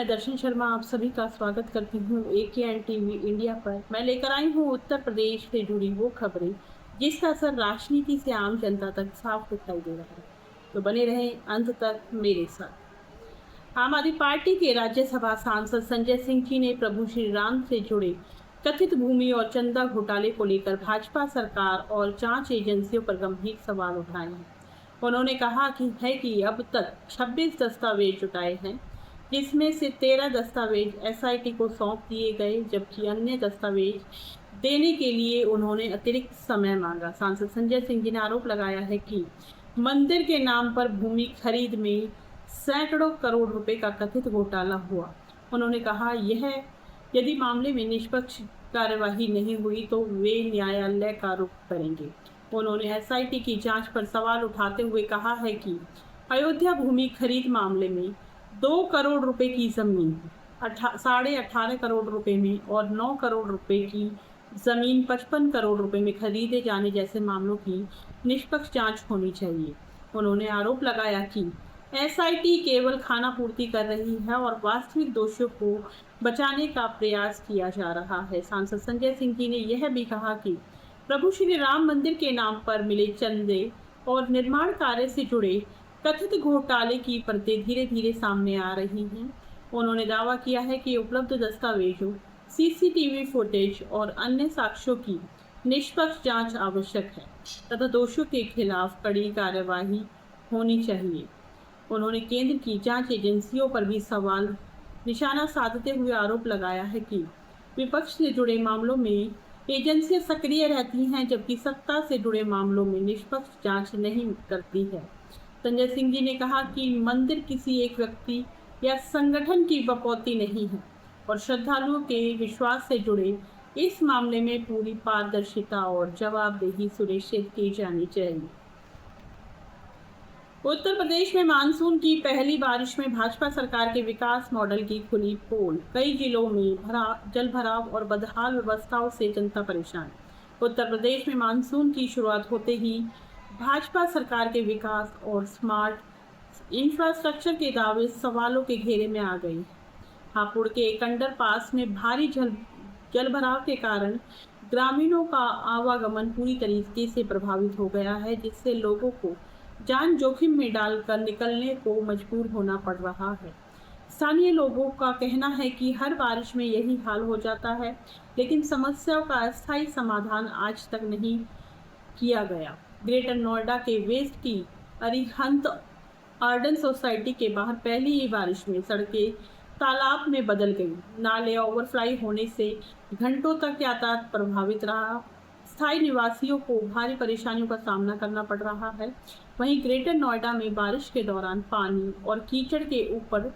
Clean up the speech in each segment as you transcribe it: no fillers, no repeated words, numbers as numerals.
मैं दर्शन शर्मा आप सभी का स्वागत करती हूँ AKN टीवी इंडिया पर। मैं लेकर आई हूँ उत्तर प्रदेश से जुड़ी वो खबरें जिसका असर राजनीति से आम जनता तक साफ दिखाई दे रहा है। तो बने रहें अंत तक मेरे साथ। आम आदमी पार्टी के राज्यसभा सांसद संजय सिंह जी ने प्रभु श्री राम से जुड़े कथित भूमि और चंदा घोटाले को लेकर भाजपा सरकार और जांच एजेंसियों पर गंभीर सवाल उठाए हैं। उन्होंने कहा कि अब तक 26 दस्तावेज जुटाए हैं, जिसमें से 13 दस्तावेज SIT को सौंप दिए गए, जबकि अन्य दस्तावेज देने के लिए उन्होंने अतिरिक्त समय मांगा। सांसद संजय सिंह जी ने आरोप लगाया है कि मंदिर के नाम पर भूमि खरीद में सैकड़ों करोड़ रुपए का कथित घोटाला हुआ। उन्होंने कहा यदि मामले में निष्पक्ष कार्यवाही नहीं हुई तो वे न्यायालय का रुख करेंगे। उन्होंने SIT की जांच पर सवाल उठाते हुए कहा है कि अयोध्या भूमि खरीद मामले में 2 करोड़ रुपए की जमीन 18.5 करोड़ रुपए में और 9 करोड़ रुपए की जमीन 55 करोड़ रुपए में खरीदे जाने जैसे मामलों की निष्पक्ष जांच होनी चाहिए। उन्होंने आरोप लगाया कि SIT केवल खाना पूर्ति कर रही है और वास्तविक दोषियों को बचाने का प्रयास किया जा रहा है। सांसद संजय सिंह जी ने यह भी कहा कि प्रभु श्री राम मंदिर के नाम पर मिले चंदे और निर्माण कार्य से जुड़े कथित घोटाले की परतें धीरे धीरे सामने आ रही हैं। उन्होंने दावा किया है कि उपलब्ध दस्तावेजों, CCTV फुटेज और अन्य साक्ष्यों की निष्पक्ष जांच आवश्यक है तथा दोषियों के खिलाफ कड़ी कार्यवाही होनी चाहिए। उन्होंने केंद्र की जांच एजेंसियों पर भी सवाल निशाना साधते हुए आरोप लगाया है कि विपक्ष से जुड़े मामलों में एजेंसियां सक्रिय रहती हैं, जबकि सत्ता से जुड़े मामलों में निष्पक्ष जांच नहीं करती है। संजय सिंह जी ने कहा कि मंदिर किसी एक व्यक्ति या संगठन की बपौती नहीं है और श्रद्धालुओं के विश्वास से जुड़े इस मामले में पूरी पारदर्शिता और जवाबदेही सुनिश्चित की जानी चाहिए। उत्तर प्रदेश में मानसून की पहली बारिश में भाजपा सरकार के विकास मॉडल की खुली पोल। कई जिलों में जल भराव और बदहाल व्यवस्थाओं से जनता परेशान। उत्तर प्रदेश में मानसून की शुरुआत होते ही भाजपा सरकार के विकास और स्मार्ट इंफ्रास्ट्रक्चर के दावे सवालों के घेरे में आ गई। हापुड़ के एक अंडरपास में भारी जल भराव के कारण ग्रामीणों का आवागमन पूरी तरीके से प्रभावित हो गया है, जिससे लोगों को जान जोखिम में डालकर निकलने को मजबूर होना पड़ रहा है। स्थानीय लोगों का कहना है कि हर बारिश में यही हाल हो जाता है, लेकिन समस्याओं का अस्थायी समाधान आज तक नहीं किया गया। ग्रेटर नोएडा के वेस्ट की अरिहंत आर्डन सोसाइटी के बाहर पहली ही बारिश में सड़कें तालाब में बदल गई। नाले ओवरफ्लाई होने से घंटों तक यातायात प्रभावित रहा। स्थायी निवासियों को भारी परेशानियों का सामना करना पड़ रहा है। वहीं ग्रेटर नोएडा में बारिश के दौरान पानी और कीचड़ के ऊपर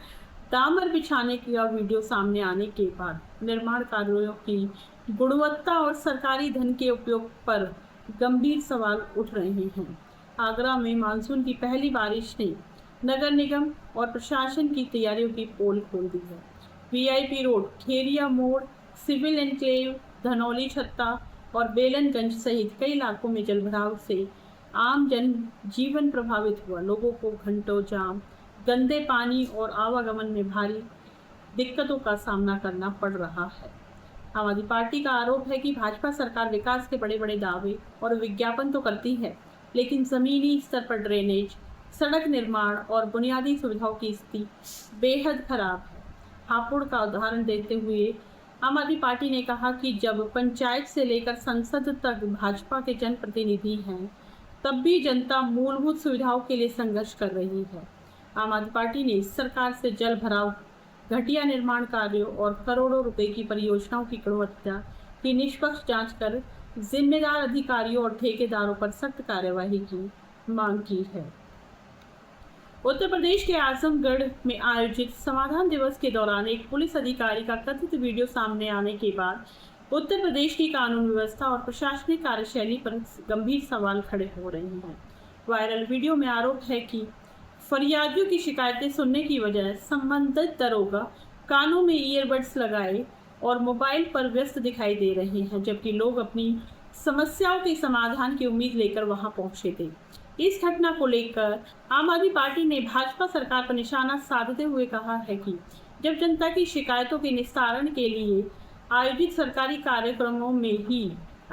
डामर बिछाने का वीडियो सामने आने के बाद निर्माण कार्यों की गुणवत्ता और सरकारी धन के उपयोग पर गंभीर सवाल उठ रहे हैं। आगरा में मानसून की पहली बारिश ने नगर निगम और प्रशासन की तैयारियों की पोल खोल दी है। VIP रोड, खेरिया मोड़, सिविल एनक्लेव, धनौली छत्ता और बेलनगंज सहित कई इलाकों में जलभराव से आम जन जीवन प्रभावित हुआ। लोगों को घंटों जाम, गंदे पानी और आवागमन में भारी दिक्कतों का सामना करना पड़ रहा है। आम आदमी पार्टी का आरोप है कि भाजपा सरकार विकास के बड़े बड़े दावे और विज्ञापन तो करती है, लेकिन जमीनी स्तर पर ड्रेनेज, सड़क निर्माण और बुनियादी सुविधाओं की स्थिति बेहद खराब है। हापुड़ का उदाहरण देते हुए आम आदमी पार्टी ने कहा कि जब पंचायत से लेकर संसद तक भाजपा के जनप्रतिनिधि हैं, तब भी जनता मूलभूत सुविधाओं के लिए संघर्ष कर रही है। आम आदमी पार्टी ने सरकार से जल भराव, घटिया निर्माण कार्यों और करोड़ों रुपए की परियोजनाओं की गुणवत्ता की निष्पक्ष जांच कर जिम्मेदार अधिकारियों और ठेकेदारों पर सख्त कार्यवाही की मांग की है। उत्तर प्रदेश के आजमगढ़ में आयोजित समाधान दिवस के दौरान एक पुलिस अधिकारी का कथित वीडियो सामने आने के बाद उत्तर प्रदेश की कानून व्यवस्था और प्रशासनिक कार्यशैली पर गंभीर सवाल खड़े हो रहे हैं। वायरल वीडियो में आरोप है कि फरियादियों की शिकायतें सुनने की बजाय संबंधित दरोगा कानों में ईयरबड्स लगाए और मोबाइल पर व्यस्त दिखाई दे रहे हैं, जबकि लोग अपनी समस्याओं के समाधान की उम्मीद लेकर वहां पहुंचे थे। इस घटना को लेकर आम आदमी पार्टी ने भाजपा सरकार पर निशाना साधते हुए कहा है कि जब जनता की शिकायतों के निस्तारण के लिए आयोजित सरकारी कार्यक्रमों में ही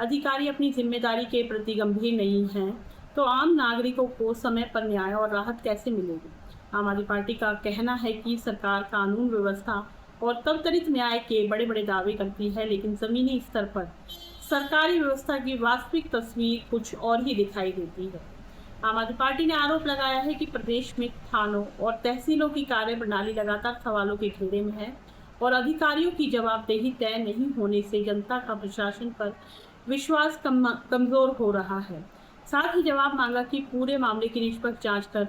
अधिकारी अपनी जिम्मेदारी के प्रति गंभीर नहीं हैं, तो आम नागरिकों को समय पर न्याय और राहत कैसे मिलेगी। आम आदमी पार्टी का कहना है कि सरकार कानून व्यवस्था और त्वरित न्याय के बड़े बड़े दावे करती है, लेकिन जमीनी स्तर पर सरकारी व्यवस्था की वास्तविक तस्वीर कुछ और ही दिखाई देती है। आम आदमी पार्टी ने आरोप लगाया है कि प्रदेश में थानों और तहसीलों की कार्य प्रणाली लगातार सवालों के घेरे में है और अधिकारियों की जवाबदेही तय नहीं होने से जनता का प्रशासन पर विश्वास कमजोर हो रहा है। साथ ही जवाब मांगा कि पूरे मामले की निष्पक्ष जांच कर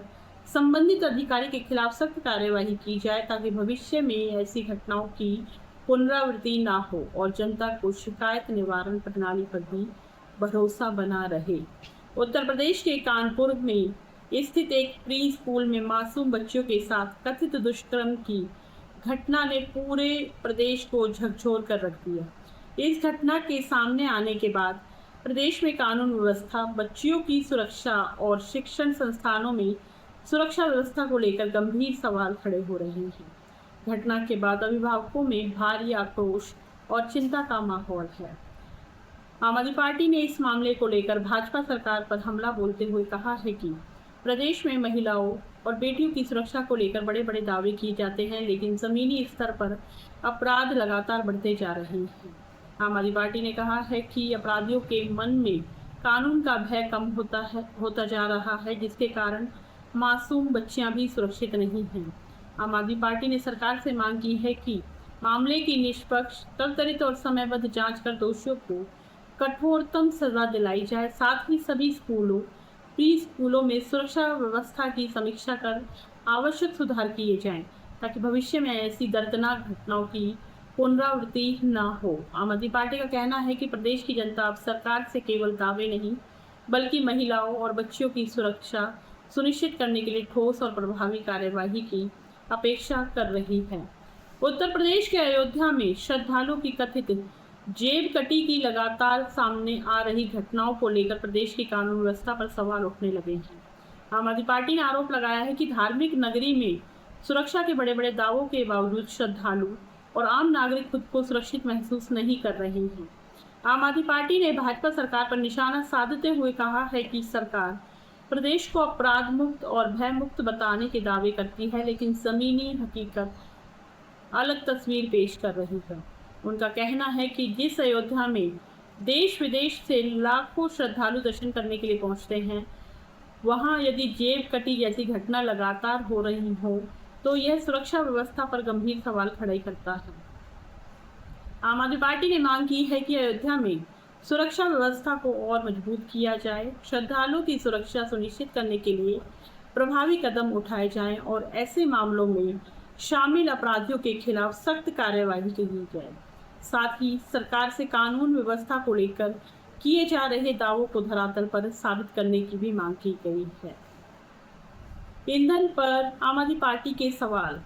संबंधित अधिकारी के खिलाफ सख्त कार्यवाही की जाए, ताकि भविष्य में ऐसी घटनाओं की पुनरावृत्ति ना हो और जनता को शिकायत निवारण प्रणाली पर भी भरोसा बना रहे। उत्तर प्रदेश के कानपुर में स्थित एक प्री स्कूल में मासूम बच्चियों के साथ कथित दुष्कर्म की घटना ने पूरे प्रदेश को झकझोर कर रख दिया। इस घटना के सामने आने के बाद प्रदेश में कानून व्यवस्था, बच्चियों की सुरक्षा और शिक्षण संस्थानों में सुरक्षा व्यवस्था को लेकर गंभीर सवाल खड़े हो रहे हैं। घटना के बाद अभिभावकों में भारी आक्रोश और चिंता का माहौल है। आम आदमी पार्टी ने इस मामले को लेकर भाजपा सरकार पर हमला बोलते हुए कहा है कि प्रदेश में महिलाओं और बेटियों की सुरक्षा को लेकर बड़े बड़े दावे किए जाते हैं, लेकिन जमीनी स्तर पर अपराध लगातार बढ़ते जा रहे हैं। आम आदमी पार्टी ने कहा है कि अपराधियों के मन में कानून का भय कम होता जा रहा है, जिसके कारण मासूम बच्चियां भी सुरक्षित नहीं हैं। आम आदमी पार्टी ने सरकार से मांग की है कि मामले की निष्पक्ष, त्वरित और समयबद्ध जांच कर दोषियों को कठोरतम सजा दिलाई जाए। साथ ही सभी स्कूलों, प्री स्कूलों में सुरक्षा व्यवस्था की समीक्षा कर आवश्यक सुधार किए जाएं, ताकि भविष्य में ऐसी दर्दनाक घटनाओं की पुनरावृत्ति न हो। आम आदमी पार्टी का कहना है कि प्रदेश की जनता अब सरकार से केवल दावे नहीं, बल्कि महिलाओं और बच्चियों की सुरक्षा सुनिश्चित करने के लिए ठोस और प्रभावी कार्यवाही की अपेक्षा कर रही है। उत्तर प्रदेश के अयोध्या में श्रद्धालुओं की कथित जेब कटी की लगातार सामने आ रही घटनाओं को लेकर प्रदेश की कानून व्यवस्था पर सवाल उठने लगे हैं। आम आदमी पार्टी ने आरोप लगाया है कि धार्मिक नगरी में सुरक्षा के बड़े बड़े दावों के बावजूद श्रद्धालु और आम नागरिक खुद को सुरक्षित महसूस नहीं कर रहे हैं। आम आदमी पार्टी ने भाजपा सरकार पर निशाना साधते हुए कहा है कि सरकार प्रदेश को अपराध मुक्त और भय मुक्त बताने के दावे करती है, लेकिन जमीनी हकीकत अलग तस्वीर पेश कर रही है। उनका कहना है कि जिस अयोध्या में देश विदेश से लाखों श्रद्धालु दर्शन करने के लिए पहुंचते हैं, वहां यदि जेब कटी जैसी घटना लगातार हो रही हो, तो यह सुरक्षा व्यवस्था पर गंभीर सवाल खड़े करता है। आम आदमी पार्टी ने मांग की है कि अयोध्या में सुरक्षा व्यवस्था को और मजबूत किया जाए, श्रद्धालुओं की सुरक्षा सुनिश्चित करने के लिए प्रभावी कदम उठाए जाएं और ऐसे मामलों में शामिल अपराधियों के खिलाफ सख्त कार्यवाही की जाए। साथ ही सरकार से कानून व्यवस्था को लेकर किए जा रहे दावों को धरातल पर साबित करने की भी मांग की गई है। ईंधन पर आम आदमी पार्टी के सवाल।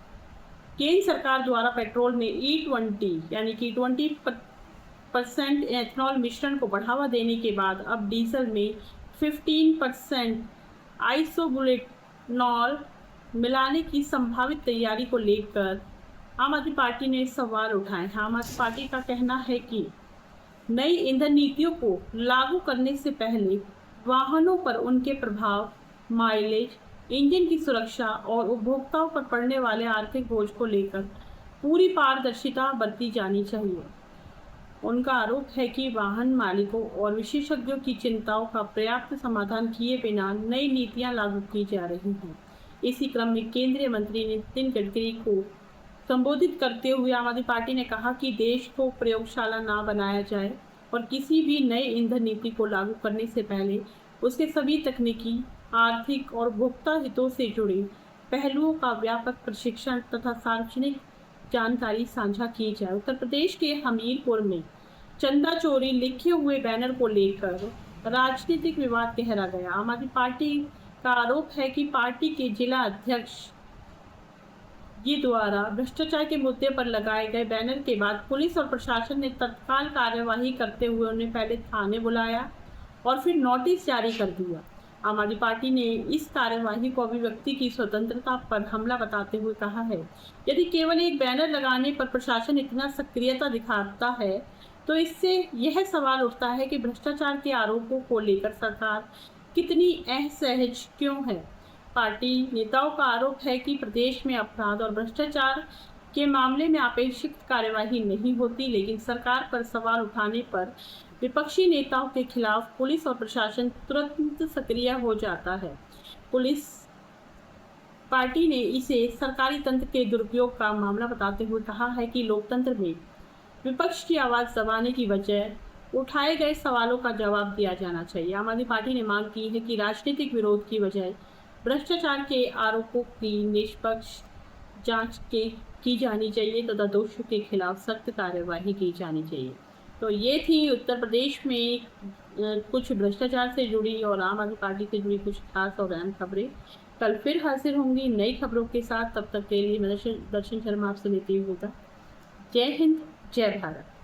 केंद्र सरकार द्वारा पेट्रोल में E20 यानी कि 20% एथनॉल मिश्रण को बढ़ावा देने के बाद अब डीजल में 15% आइसोबुटेनॉल मिलाने की संभावित तैयारी को लेकर आम आदमी पार्टी ने सवाल उठाए हैं। आम आदमी पार्टी का कहना है कि नई ईंधन नीतियों को लागू करने से पहले वाहनों पर उनके प्रभाव, माइलेज, इंजन की सुरक्षा और उपभोक्ताओं पर पड़ने वाले आर्थिक बोझ को लेकर पूरी पारदर्शिता बरती जानी चाहिए। उनका आरोप है कि वाहन मालिकों और विशेषज्ञों की चिंताओं का पर्याप्त समाधान किए बिना नई नीतियां लागू की जा रही हैं। इसी क्रम में केंद्रीय मंत्री नितिन गडकरी को संबोधित करते हुए आम आदमी पार्टी ने कहा कि देश को प्रयोगशाला ना बनाया जाए और किसी भी नए ईंधन नीति को लागू करने से पहले उसके सभी तकनीकी, आर्थिक और उपभोक्ता हितों से जुड़े पहलुओं का व्यापक प्रशिक्षण तथा सार्वजनिक जानकारी साझा की जाए। उत्तर प्रदेश के हमीरपुर में चंदा चोरी लिखे हुए बैनर को लेकर राजनीतिक विवाद गहरा गया। आम आदमी पार्टी का आरोप है कि पार्टी के जिला अध्यक्ष जी द्वारा भ्रष्टाचार के मुद्दे पर लगाए गए बैनर के बाद पुलिस और प्रशासन ने तत्काल कार्यवाही करते हुए उन्हें पहले थाने बुलाया और फिर नोटिस जारी कर दिया। आम आदमी पार्टी ने इस कार्यवाही को अभिव्यक्ति की स्वतंत्रता पर हमला बताते हुए कहा है, यदि केवल एक बैनर लगाने पर प्रशासन इतना सक्रियता दिखाता है तो इससे यह सवाल उठता है कि भ्रष्टाचार के आरोपों को लेकर सरकार कितनी असहज क्यों है। पार्टी नेताओं का आरोप है कि प्रदेश में अपराध और भ्रष्टाचार के मामले में अपेक्षित कार्यवाही नहीं होती, लेकिन सरकार पर सवाल उठाने पर विपक्षी नेताओं के खिलाफ पुलिस और प्रशासन तुरंत सक्रिय हो जाता है। पुलिस पार्टी ने इसे सरकारी तंत्र के दुरुपयोग का मामला बताते हुए कहा है कि लोकतंत्र में विपक्ष की आवाज दबाने की वजह उठाए गए सवालों का जवाब दिया जाना चाहिए। आम आदमी पार्टी ने मांग की है कि राजनीतिक विरोध की बजाय भ्रष्टाचार के आरोपों की निष्पक्ष जांच की जानी चाहिए तथा दोषियों के खिलाफ सख्त कार्यवाही की जानी चाहिए। तो ये थी उत्तर प्रदेश में कुछ भ्रष्टाचार से जुड़ी और आम आदमी पार्टी से जुड़ी कुछ खास और अहम खबरें। कल फिर हाजिर होंगी नई खबरों के साथ। तब तक के लिए मैं दर्शन शर्मा आपसे लेती हुई। जय हिंद, जय भारत।